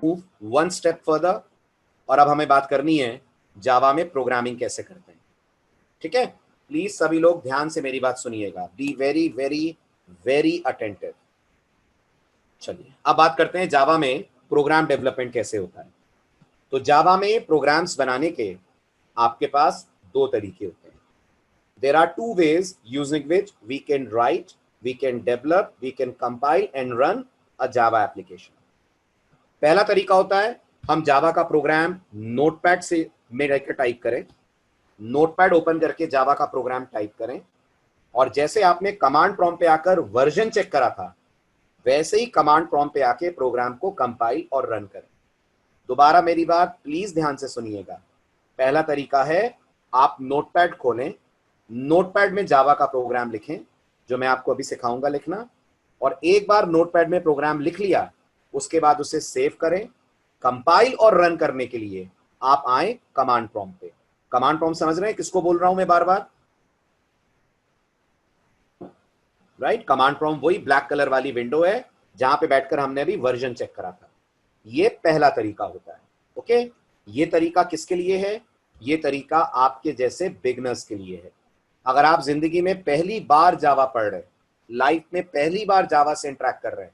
Move one step further, और अब हमें बात करनी है जावा में प्रोग्रामिंग कैसे करते हैं। ठीक है, प्लीज सभी लोग ध्यान से मेरी बात सुनिएगा, be very very very attentive. चलिए अब बात करते हैं जावा में प्रोग्राम डेवलपमेंट कैसे होता है। तो जावा में प्रोग्राम्स बनाने के आपके पास दो तरीके होते हैं। There are two ways using which we can write, we can develop, we can compile and run a Java application. पहला तरीका होता है हम जावा का प्रोग्राम नोटपैड से में रहकर टाइप करें, नोटपैड ओपन करके जावा का प्रोग्राम टाइप करें, और जैसे आपने कमांड प्रॉम्प्ट पे आकर वर्जन चेक करा था वैसे ही कमांड प्रॉम्प्ट पे आके प्रोग्राम को कंपाइल और रन करें। दोबारा मेरी बात प्लीज ध्यान से सुनिएगा। पहला तरीका है आप नोटपैड खोलें, नोटपैड में जावा का प्रोग्राम लिखें जो मैं आपको अभी सिखाऊंगा लिखना, और एक बार नोटपैड में प्रोग्राम लिख लिया उसके बाद उसे सेव करें। कंपाइल और रन करने के लिए आप आए कमांड प्रॉम्प्ट पे। कमांड प्रॉम्प्ट समझ रहे हैं किसको बोल रहा हूं मैं बार बार? राइट, कमांड प्रॉम्प्ट वही ब्लैक कलर वाली विंडो है जहां पे बैठकर हमने अभी वर्जन चेक करा था। ये पहला तरीका होता है। ओके, ये तरीका किसके लिए है? ये तरीका आपके जैसे बिगनर्स के लिए है। अगर आप जिंदगी में पहली बार जावा पढ़ रहे हैं, लाइफ में पहली बार जावा से इंटरेक्ट कर रहे हैं,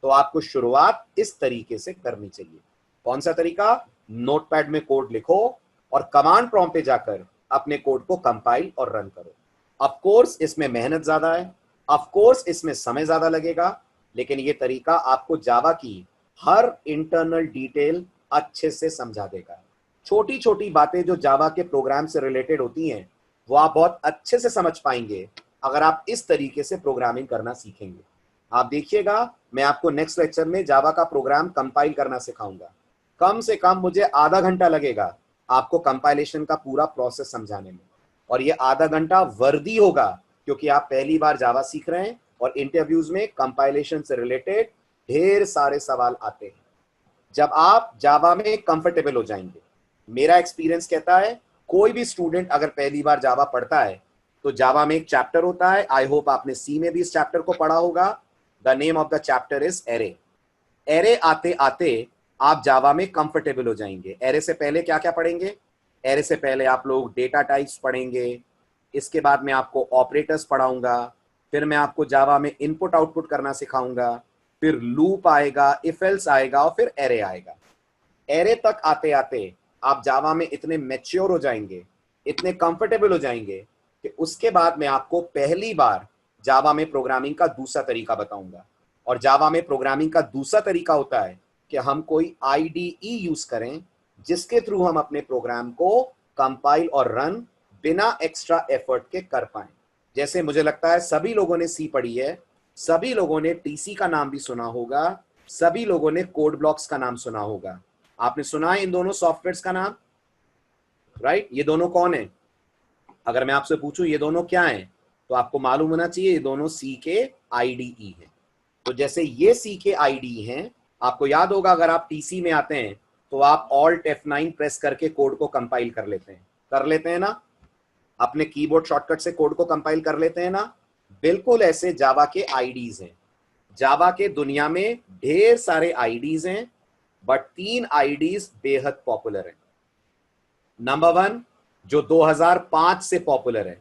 तो आपको शुरुआत इस तरीके से करनी चाहिए। कौन सा तरीका? नोटपैड में कोड लिखो और कमांड प्रॉम्प्ट पे जाकर अपने कोड को कंपाइल और रन करो। ऑफ कोर्स इसमें मेहनत ज्यादा है, ऑफ कोर्स इसमें समय ज्यादा लगेगा, लेकिन ये तरीका आपको जावा की हर इंटरनल डिटेल अच्छे से समझा देगा। छोटी छोटी बातें जो जावा के प्रोग्राम से रिलेटेड होती हैं वो आप बहुत अच्छे से समझ पाएंगे अगर आप इस तरीके से प्रोग्रामिंग करना सीखेंगे। आप देखिएगा मैं आपको नेक्स्ट लेक्चर में जावा का प्रोग्राम कंपाइल करना सिखाऊंगा। कम से कम मुझे आधा घंटा लगेगा आपको कंपाइलेशन का पूरा प्रोसेस समझाने में, और ये आधा घंटा वर्दी होगा क्योंकि आप पहली बार जावा सीख रहे हैं और इंटरव्यूज में कंपाइलेशन से रिलेटेड ढेर सारे सवाल आते हैं। जब आप जावा में कंफर्टेबल हो जाएंगे, मेरा एक्सपीरियंस कहता है कोई भी स्टूडेंट अगर पहली बार जावा पढ़ता है तो जावा में एक चैप्टर होता है, आई होप आपने सी में भी इस चैप्टर को पढ़ा होगा। The name of the chapter is array. Array आते आते आप जावा में कंफर्टेबल हो जाएंगे। एरे से पहले क्या क्या पढ़ेंगे? एरे से पहले आप लोग डेटा टाइप्स पढ़ेंगे, इसके बाद मैं आपको ऑपरेटर्स पढ़ाऊंगा, फिर मैं आपको जावा में इनपुट आउटपुट करना सिखाऊंगा, फिर लूप आएगा, इफ एल्स आएगा और फिर एरे आएगा। एरे तक आते आते आप जावा में इतने मैच्योर हो जाएंगे, इतने कंफर्टेबल हो जाएंगे कि उसके बाद मैं आपको पहली बार जावा में प्रोग्रामिंग का दूसरा तरीका बताऊंगा। और जावा में प्रोग्रामिंग का दूसरा तरीका होता है कि हम कोई आईडीई यूज करें जिसके थ्रू हम अपने प्रोग्राम को कंपाइल और रन बिना एक्स्ट्रा एफर्ट के कर पाए। जैसे मुझे लगता है सभी लोगों ने सी पढ़ी है, सभी लोगों ने टीसी का नाम भी सुना होगा, सभी लोगों ने कोड ब्लॉक्स का नाम सुना होगा। आपने सुना है इन दोनों सॉफ्टवेयर्स का नाम? राइट, ये दोनों कौन है? अगर मैं आपसे पूछूं ये दोनों क्या हैं तो आपको मालूम होना चाहिए ये दोनों सी के आईडीई हैं। तो जैसे ये सी के आईडीई हैं, आपको याद होगा अगर आप टीसी में आते हैं तो आप ऑल्ट F9 प्रेस करके कोड को कंपाइल कर लेते हैं ना? अपने कीबोर्ड शॉर्टकट से कोड को कंपाइल कर लेते हैं ना? बिल्कुल ऐसे जावा के आईडीज हैं। जावा के दुनिया में ढेर सारे आईडीज हैं, बट 3 आईडीज बेहद पॉपुलर हैं। नंबर 1 जो 2005 से पॉपुलर है,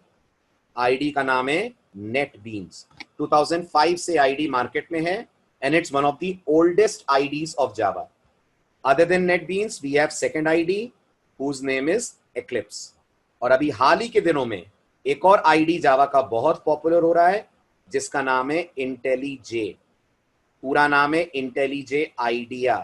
आईडी का नाम है नेटबीन्स। 2005 से आईडी मार्केट में है and it's one of the oldest IDEs of Java. Other than NetBeans we have second IDE whose name is Eclipse. और अभी हाल ही के दिनों में एक और आईडी जावा का बहुत पॉपुलर हो रहा है जिसका नाम है इंटेलीजे। पूरा नाम है इंटेलीजे आइडिया।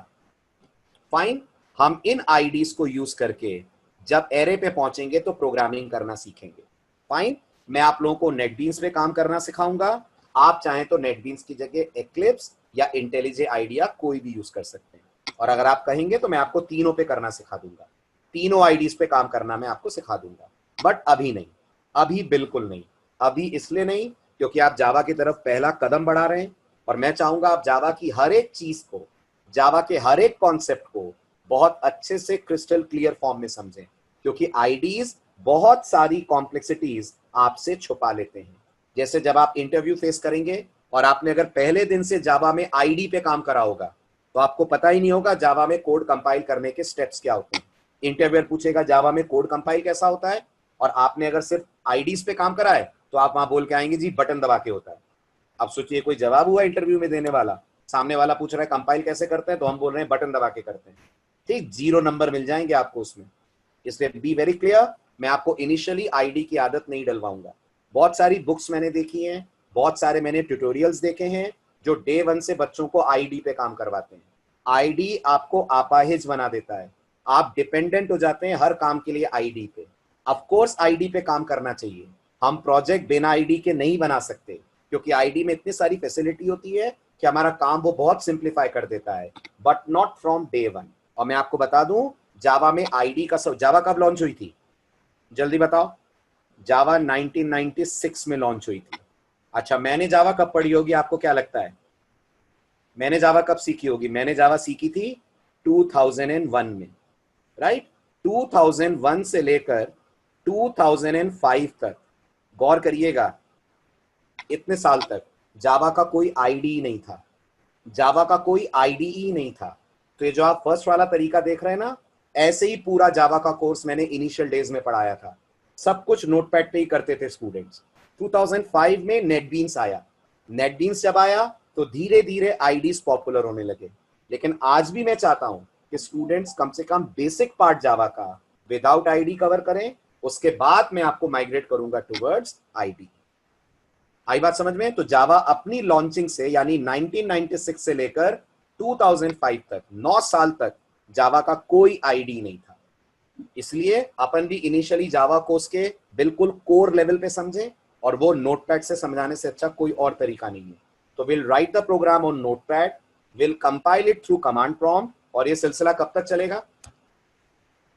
फाइन, हम इन आईडीज को यूज करके जब एरे पे पहुंचेंगे तो प्रोग्रामिंग करना सीखेंगे। फाइन, मैं आप लोगों को नेटबीन्स पे काम करना सिखाऊंगा। आप चाहें तो नेटबीन्स की जगह एक्लिप्स या इंटेलीजे आइडिया कोई भी यूज कर सकते हैं, और अगर आप कहेंगे तो मैं आपको तीनों पे करना सिखा दूंगा, तीनों आईडीज पे काम करना मैं आपको सिखा दूंगा। बट अभी नहीं, अभी बिल्कुल नहीं। अभी इसलिए नहीं क्योंकि आप जावा की तरफ पहला कदम बढ़ा रहे हैं, और मैं चाहूंगा आप जावा की हर एक चीज को, जावा के हर एक कॉन्सेप्ट को बहुत अच्छे से क्रिस्टल क्लियर फॉर्म में समझें, क्योंकि आईडीज बहुत सारी कॉम्प्लेक्सिटीज आपसे छुपा लेते हैं। जैसे जब आप इंटरव्यू फेस करेंगे और आपने अगर पहले दिन से जावा में आईडी पे काम करा होगा तो आपको पता ही नहीं होगा जावा में कोड कंपाइल करने के स्टेप्स क्या होते हैं। इंटरव्यूअर पूछेगा जावा में कोड कंपाइल कैसा होता है, और आपने अगर सिर्फ आईडीज पे काम करा है तो आप वहां बोल के आएंगे जी बटन दबा के होता है। अब सोचिए कोई जवाब हुआ इंटरव्यू में देने वाला, सामने वाला पूछ रहा है कंपाइल कैसे करते हैं, तो हम बोल रहे हैं बटन दबा के करते हैं, ठीक, 0 नंबर मिल जाएंगे आपको उसमें। इसलिए बी वेरी क्लियर, मैं आपको इनिशियली आईडी की आदत नहीं डलवाऊंगा। बहुत सारी बुक्स मैंने देखी हैं, बहुत सारे मैंने ट्यूटोरियल्स देखे हैं जो डे 1 से बच्चों को आईडी पे काम करवाते हैं। आईडी आपको अपाहिज बना देता है, आप डिपेंडेंट हो जाते हैं हर काम के लिए आईडी पे। ऑफ कोर्स आईडी पे काम करना चाहिए, हम प्रोजेक्ट बिना आईडी के नहीं बना सकते, क्योंकि आईडी में इतनी सारी फैसिलिटी होती है कि हमारा काम वो बहुत सिंप्लीफाई कर देता है, बट नॉट फ्रॉम डे 1। और मैं आपको बता दूं जावा में आईडी का जावा कब लॉन्च हुई थी, जल्दी बताओ। जावा 1996 में लॉन्च हुई थी। अच्छा, मैंने जावा कब पढ़ी होगी, आपको क्या लगता है? मैंने जावा कब सीखी होगी? मैंने जावा सीखी थी 2001 में, राइट। 2001 से लेकर 2005 तक, गौर करिएगा, इतने साल तक जावा का कोई आईडी नहीं था, जावा का कोई आईडीई नहीं था। तो ये जो आप फर्स्ट वाला तरीका देख रहे हैं ना, ऐसे ही पूरा जावा का कोर्स मैंने इनिशियल डेज में पढ़ाया था। सब कुछ नोटपैड पे ही करते थे स्टूडेंट्स। 2005 में नेटबीन्स आया, नेटबीन्स जब आया तो धीरे धीरे आईडीज पॉपुलर होने लगे। लेकिन आज भी मैं चाहता हूं कि स्टूडेंट्स कम से कम बेसिक पार्ट जावा का विदाउट आईडी कवर करें, उसके बाद मैं आपको माइग्रेट करूंगा टुवर्ड्स आईडी। आई बात समझ में? तो जावा अपनी लॉन्चिंग से यानी 1996 से लेकर 2005 तक 9 साल तक जावा का कोई आईडी नहीं था। इसलिए अपन भी इनिशियली जावा कोर्स के बिल्कुल कोर लेवल पे समझे, और वो नोटपैड से समझाने से अच्छा कोई और तरीका नहीं है। तो we'll write the program on Notepad, we'll compile it through command prompt. और ये सिलसिला कब तक चलेगा?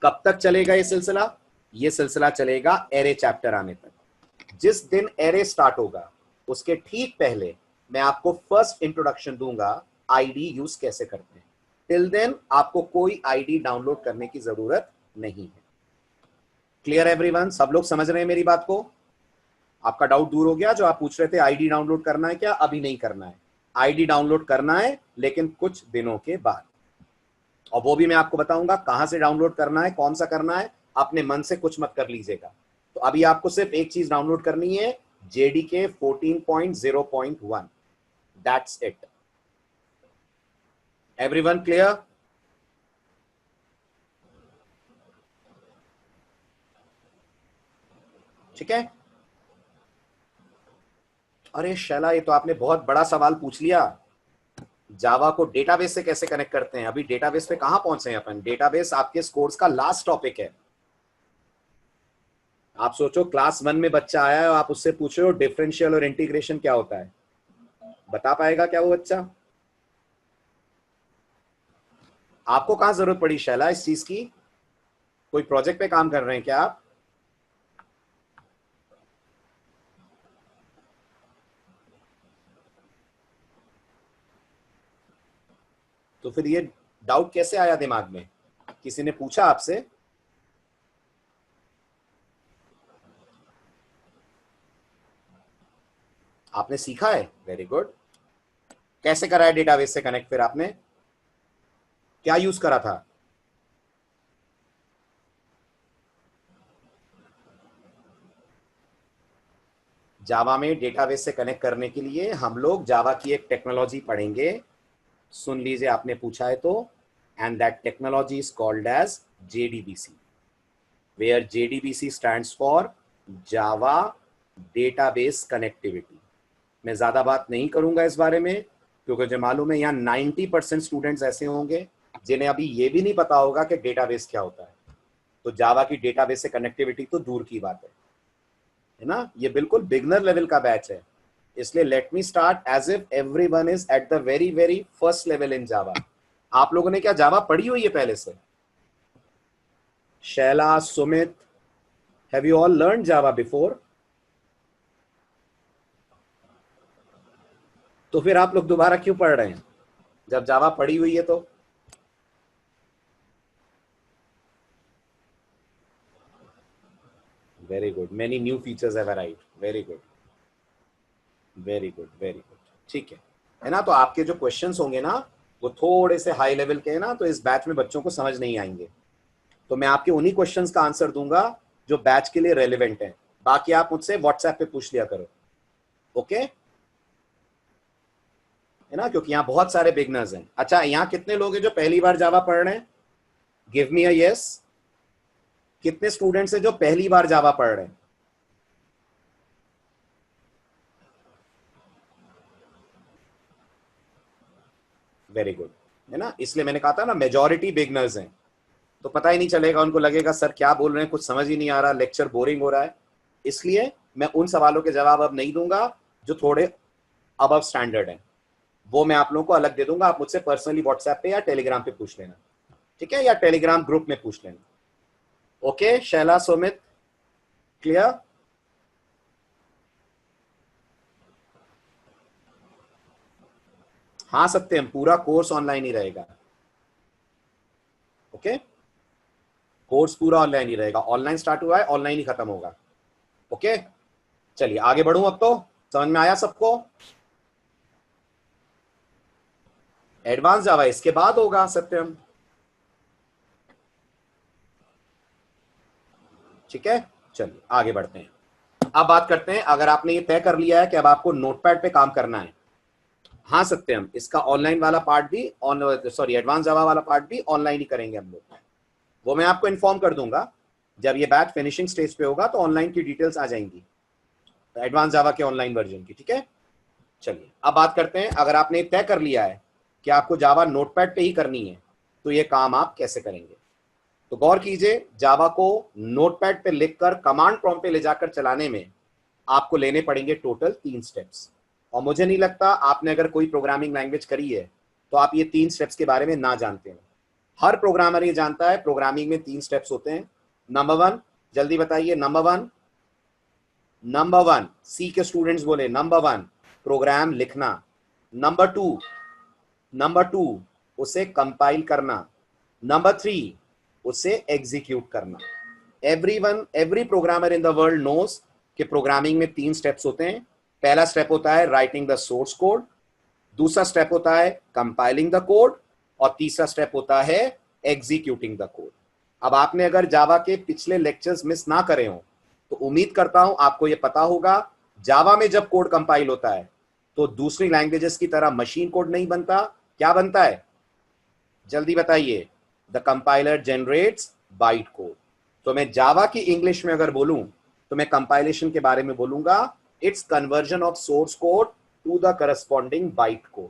कब तक चलेगा ये सिलसिला? ये सिलसिला चलेगा एरे चैप्टर आने तक। जिस दिन एरे स्टार्ट होगा उसके ठीक पहले मैं आपको फर्स्ट इंट्रोडक्शन दूंगा आईडी यूज कैसे करते हैं। टिल देन आपको कोई आईडी डाउनलोड करने की जरूरत नहीं है। Clear everyone? सब लोग समझ रहे हैं मेरी बात को? आपका डाउट दूर हो गया जो आप पूछ रहे थे आईडी डाउनलोड करना है क्या? अभी नहीं करना है, आईडी डाउनलोड करना है लेकिन कुछ दिनों के बाद, और वो भी मैं आपको बताऊंगा कहां से डाउनलोड करना है, कौन सा करना है। अपने मन से कुछ मत कर लीजिएगा। तो अभी आपको सिर्फ एक चीज डाउनलोड करनी है, JDK 14.0.1, that's it. Everyone clear? ठीक है। अरे शैला, ये तो आपने बहुत बड़ा सवाल पूछ लिया। जावा को डेटाबेस से कैसे कनेक्ट करते हैं? अभी डेटाबेस पे कहां पहुंचे हैं अपन? डेटाबेस आपके कोर्स का लास्ट टॉपिक है। आप सोचो क्लास 1 में बच्चा आया है और आप उससे पूछ रहे हो डिफरेंशियल और इंटीग्रेशन क्या होता है, बता पाएगा क्या वो बच्चा? आपको कहां जरूरत पड़ी शैला इस चीज की? कोई प्रोजेक्ट पे काम कर रहे हैं क्या आप? तो फिर ये डाउट कैसे आया दिमाग में? किसी ने पूछा आपसे? आपने सीखा है? Very good. कैसे करा है डेटाबेस से कनेक्ट? फिर आपने क्या यूज करा था? जावा में डेटाबेस से कनेक्ट करने के लिए हम लोग जावा की एक टेक्नोलॉजी पढ़ेंगे, सुन लीजिए आपने पूछा है तो, and that technology is called as JDBC, where JDBC stands for Java database connectivity. मैं ज्यादा बात नहीं करूंगा इस बारे में, क्योंकि मुझे मालूम है यहाँ 90% स्टूडेंट्स ऐसे होंगे जिन्हें अभी ये भी नहीं पता होगा कि डेटाबेस क्या होता है। तो जावा की डेटाबेस से कनेक्टिविटी तो दूर की बात है ना, ये बिल्कुल बिगनर लेवल का बैच है। इसलिए let me start as if everyone is at the very very first level in Java. आप लोगों ने क्या जावा पढ़ी हुई है पहले से? Shaila, Sumit, have you all learn Java before? तो फिर आप लोग दोबारा क्यों पढ़ रहे हैं जब जावा पढ़ी हुई है तो? Very good, many new features have arrived, very good, very good, very good. ठीक है ना? तो आपके जो क्वेश्चंस होंगे ना, वो थोड़े से हाई लेवल के हैं ना, तो इस बैच में बच्चों को समझ नहीं आएंगे। तो मैं आपके उन्हीं क्वेश्चंस का आंसर दूंगा जो बैच के लिए रेलिवेंट है। बाकी आप मुझसे व्हाट्सएप पे पूछ लिया करो, ओके? है ना, क्योंकि यहाँ बहुत सारे बिगनर्स हैं। अच्छा, यहाँ कितने लोग हैं जो पहली बार जावा पढ़ रहे हैं? गिव मी अ यस। कितने स्टूडेंट्स हैं जो पहली बार जावा पढ़ रहे हैं? वेरी गुड, है ना, इसलिए मैंने कहा था ना मेजॉरिटी बिगनर्स हैं। तो पता ही नहीं चलेगा, उनको लगेगा सर क्या बोल रहे हैं, कुछ समझ ही नहीं आ रहा, लेक्चर बोरिंग हो रहा है। इसलिए मैं उन सवालों के जवाब अब नहीं दूंगा जो थोड़े अबव स्टैंडर्ड हैं, वो मैं आप लोगों को अलग दे दूंगा। आप मुझसे पर्सनली व्हाट्सएप पे या टेलीग्राम पे पूछ लेना, ठीक है, या टेलीग्राम ग्रुप में पूछ लेना। Okay Shaila, Sumit, clear? हाँ सत्यम, पूरा कोर्स ऑनलाइन ही रहेगा। ओके, कोर्स पूरा ऑनलाइन ही रहेगा। ऑनलाइन स्टार्ट हुआ है, ऑनलाइन ही खत्म होगा। ओके, चलिए आगे बढ़ूं। अब तो समझ में आया सबको? एडवांस जावा इसके बाद होगा सत्यम, ठीक है। चलिए आगे बढ़ते हैं। अब बात करते हैं, अगर आपने ये तय कर लिया है कि अब आपको नोटपैड पे काम करना है, हाँ सत्यम, इसका ऑनलाइन वाला पार्ट भी एडवांस जावा वाला पार्ट भी ऑनलाइन ही करेंगे हम लोग। वो मैं आपको इन्फॉर्म कर दूंगा जब ये बैच फिनिशिंग स्टेज पे होगा, तो ऑनलाइन की डिटेल्स आ जाएंगी एडवांस जावा के ऑनलाइन वर्जन की, ठीक है। चलिए अब बात करते हैं, अगर आपने तय कर लिया है कि आपको जावा नोटपैड पे ही करनी है, तो ये काम आप कैसे करेंगे? तो गौर कीजिए, जावा को नोटपैड पे लिखकर कमांड प्रॉम्प्ट पे ले जाकर चलाने में आपको लेने पड़ेंगे टोटल 3 स्टेप्स। और मुझे नहीं लगता आपने अगर कोई प्रोग्रामिंग लैंग्वेज करी है तो आप ये 3 स्टेप्स के बारे में ना जानते हो। हर प्रोग्रामर ये जानता है प्रोग्रामिंग में 3 स्टेप्स होते हैं। नंबर 1, जल्दी बताइए, नंबर वन, सी के स्टूडेंट्स बोले नंबर 1 प्रोग्राम लिखना। नंबर टू उसे कंपाइल करना। नंबर 3 उसे एग्जीक्यूट करना। Every programmer in the world knows कि प्रोग्रामिंग में 3 स्टेप्स होते हैं। पहला स्टेप होता है राइटिंग द सोर्स कोड, दूसरा स्टेप होता है कंपाइलिंग द कोड, और तीसरा स्टेप होता है एग्जीक्यूटिंग द कोड। अब आपने अगर जावा के पिछले लेक्चर्स मिस ना करे हो तो उम्मीद करता हूं आपको यह पता होगा, जावा में जब कोड कंपाइल होता है तो दूसरी लैंग्वेजेस की तरह मशीन कोड नहीं बनता। क्या बनता है? जल्दी बताइए। The compiler generates byte code. तो मैं जावा की इंग्लिश में अगर बोलूं तो मैं कंपाइलेशन के बारे में बोलूंगा, it's conversion of source code to the corresponding byte code.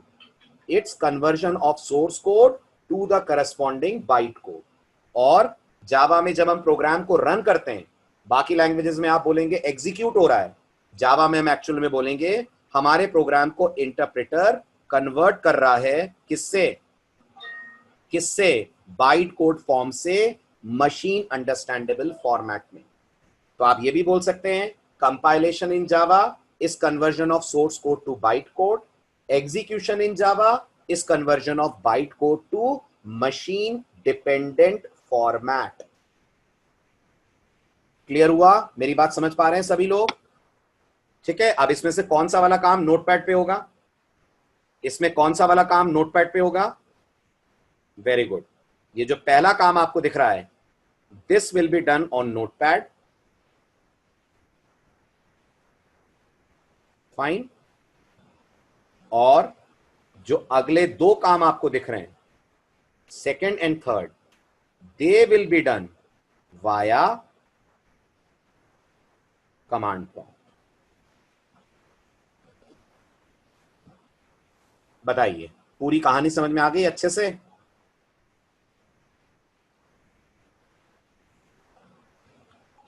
It's conversion of source code to the corresponding byte code. और जावा में जब हम प्रोग्राम को रन करते हैं, बाकी लैंग्वेजेस में आप बोलेंगे एग्जीक्यूट हो रहा है, जावा में हम एक्चुअल में बोलेंगे हमारे प्रोग्राम को इंटरप्रेटर कन्वर्ट कर रहा है। किससे? बाइट कोड फॉर्म से मशीन अंडरस्टैंडेबल फॉर्मेट में। तो आप ये भी बोल सकते हैं compilation in Java is conversion of source code to byte code, execution in Java is conversion of byte code to machine dependent format. Clear हुआ? मेरी बात समझ पा रहे हैं सभी लोग? ठीक है। अब इसमें से कौन सा वाला काम नोटपैड पे होगा? इसमें कौन सा वाला काम नोटपैड पे होगा? Very good. ये जो पहला काम आपको दिख रहा है, this will be done on notepad. Fine. और जो अगले 2 काम आपको दिख रहे हैं, second and third, they will be done via command prompt. बताइए, पूरी कहानी समझ में आ गई अच्छे से?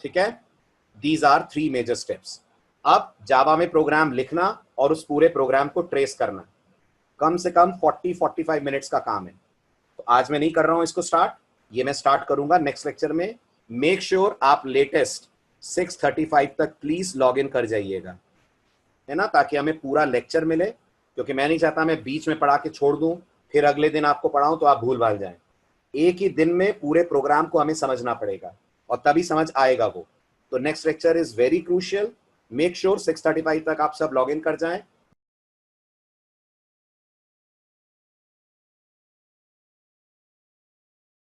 ठीक है। These are 3 major steps. अब जावा में प्रोग्राम लिखना और उस पूरे प्रोग्राम को ट्रेस करना कम से कम 40-45 मिनट्स का काम है। तो आज मैं नहीं कर रहा हूं इसको स्टार्ट, ये मैं स्टार्ट करूंगा नेक्स्ट लेक्चर में। मेक श्योर आप लेटेस्ट 6:35 तक प्लीज लॉग इन कर जाइएगा, है ना, ताकि हमें पूरा लेक्चर मिले। क्योंकि मैं नहीं चाहता मैं बीच में पढ़ा के छोड़ दूं, फिर अगले दिन आपको पढ़ाऊं तो आप भूल भाल जाएं। एक ही दिन में पूरे प्रोग्राम को हमें समझना पड़ेगा और तभी समझ आएगा वो। तो next lecture is very crucial. Make sure 6:35 तक आप सब लॉग इन कर जाएं।